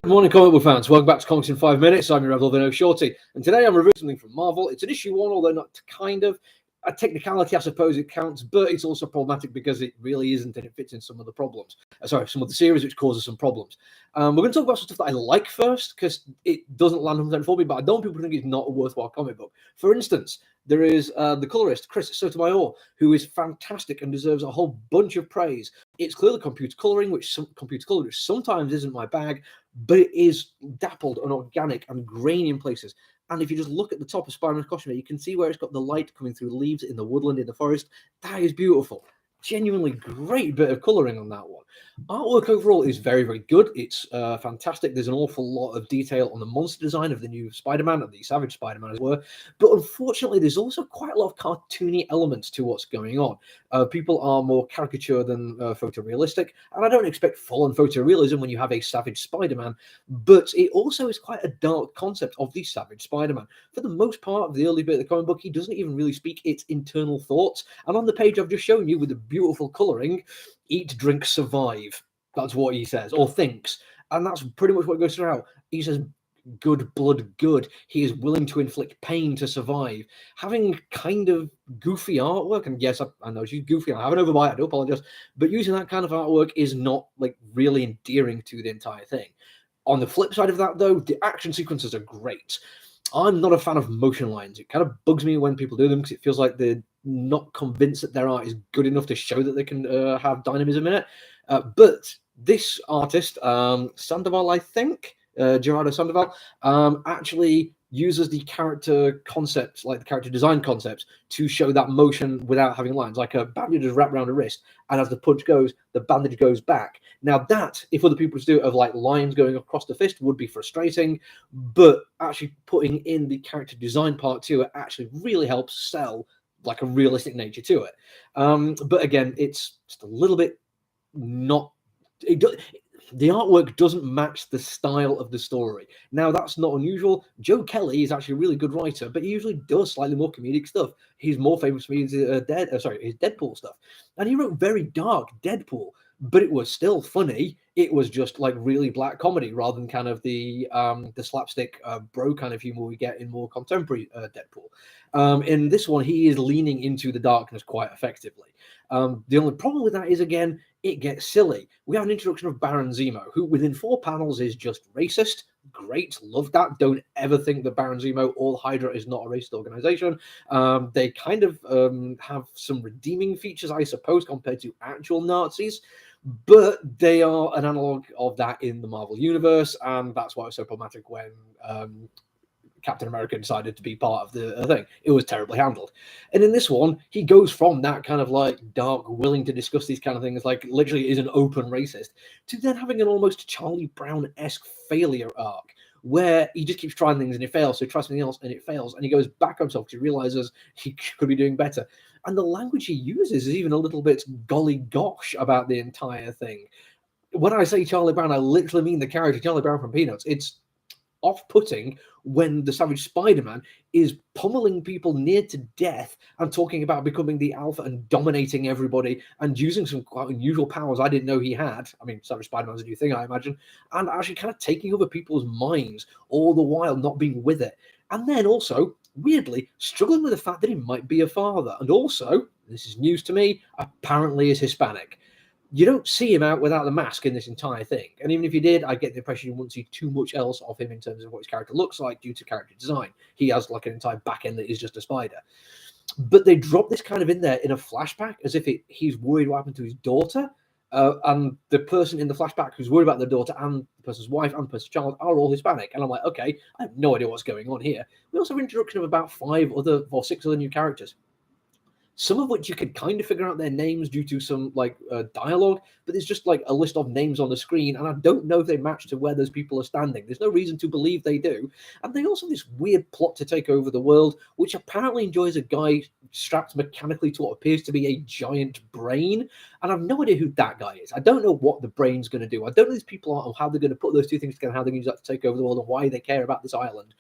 Good morning, comic book fans. Welcome back to Comics in 5 Minutes. I'm your Rebel Vino Shorty, and today I'm reviewing something from Marvel. It's an issue 1, although not kind of. A technicality, I suppose it counts, but it's also problematic because it really isn't, and it fits in some of the problems. Some of the series, which causes some problems. We're going to talk about some stuff that I like first, because it doesn't land 100% for me, but I don't want people to think it's not a worthwhile comic book. For instance, there is the colorist, Chris Sotomayor, who is fantastic and deserves a whole bunch of praise. It's clearly computer coloring, which sometimes isn't my bag, but it is dappled and organic and grainy in places. And if you just look at the top of Spider-Man's costume, you can see where it's got the light coming through leaves in the woodland, in the forest. That is beautiful. Genuinely great bit of colouring on that one. Artwork overall is very, very good. It's fantastic. There's an awful lot of detail on the monster design of the new Spider-Man, and the Savage Spider-Man as well. But unfortunately, there's also quite a lot of cartoony elements to what's going on. People are more caricature than photorealistic, and I don't expect full-on photorealism when you have a Savage Spider-Man, but it also is quite a dark concept of the Savage Spider-Man. For the most part of the early bit of the comic book, he doesn't even really speak its internal thoughts, and on the page I've just shown you with the beautiful colouring, eat, drink, survive. That's what he says, or thinks. And that's pretty much what goes throughout. He says, good blood, good. He is willing to inflict pain to survive. Having kind of goofy artwork, and yes, I know she's goofy, I have an overbite, I do apologize, but using that kind of artwork is not like really endearing to the entire thing. On the flip side of that, though, the action sequences are great. I'm not a fan of motion lines. It kind of bugs me when people do them because it feels like they're not convinced that their art is good enough to show that they can have dynamism in it. But this artist, Sandoval, I think, Gerardo Sandoval, actually uses the character concepts, like the character design concepts, to show that motion without having lines. Like a bandage is wrapped around a wrist, and as the punch goes, the bandage goes back. Now that, if other people do it of like lines going across the fist, would be frustrating, but actually putting in the character design part to it actually really helps sell like a realistic nature to it. But again, it's just a little bit not... The artwork doesn't match the style of the story. Now, that's not unusual. Joe Kelly is actually a really good writer, but he usually does slightly more comedic stuff. He's more famous for his Deadpool stuff. And he wrote very dark Deadpool, but it was still funny. It was just like really black comedy rather than kind of the slapstick bro kind of humor we get in more contemporary Deadpool. In this one, he is leaning into the darkness quite effectively. The only problem with that is, again, it gets silly. We have an introduction of Baron Zemo, who within 4 panels is just racist. Great, love that. Don't ever think that Baron Zemo or Hydra is not a racist organization. They kind of have some redeeming features, I suppose, compared to actual Nazis, but they are an analog of that in the Marvel Universe, and that's why it was so problematic when Captain America decided to be part of the thing. It was terribly handled. And in this one, he goes from that kind of like dark, willing to discuss these kind of things, like literally is an open racist, to then having an almost Charlie Brown-esque failure arc, where he just keeps trying things and it fails, so he tries something else and it fails, and he goes back on himself because he realizes he could be doing better. And the language he uses is even a little bit golly gosh about the entire thing. When I say Charlie Brown, I literally mean the character Charlie Brown from Peanuts. It's off-putting when the Savage Spider-Man is pummeling people near to death and talking about becoming the alpha and dominating everybody and using some quite unusual powers I didn't know he had. I mean, Savage Spider-Man's a new thing, I imagine, and actually kind of taking over people's minds, all the while not being with it. And then also, weirdly, struggling with the fact that he might be a father. And also, this is news to me, apparently is Hispanic. You don't see him out without the mask in this entire thing. And even if you did, I get the impression you wouldn't see too much else of him in terms of what his character looks like due to character design. He has like an entire back end that is just a spider. But they drop this kind of in there in a flashback as if he's worried what happened to his daughter. And the person in the flashback who's worried about the daughter and the person's wife and the person's child are all Hispanic. And I'm like, okay, I have no idea what's going on here. We also have an introduction of about 6 other new characters, some of which you could kind of figure out their names due to some like dialogue, but there's just like a list of names on the screen, and I don't know if they match to where those people are standing. There's no reason to believe they do. And they also have this weird plot to take over the world, which apparently enjoys a guy strapped mechanically to what appears to be a giant brain, and I've no idea who that guy is. I don't know what the brain's going to do. I don't know who these people are or how they're going to put those two things together, how they're going to use that to take over the world, and why they care about this island.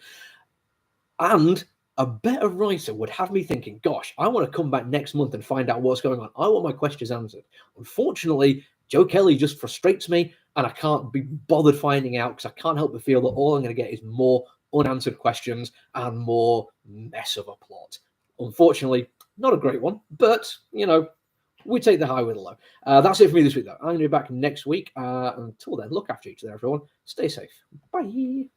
And a better writer would have me thinking, gosh, I want to come back next month and find out what's going on. I want my questions answered. Unfortunately, Joe Kelly just frustrates me, and I can't be bothered finding out because I can't help but feel that all I'm going to get is more unanswered questions and more mess of a plot. Unfortunately, not a great one, but, you know, we take the high with the low. That's it for me this week, though. I'm going to be back next week. Until then, look after each other, everyone. Stay safe. Bye.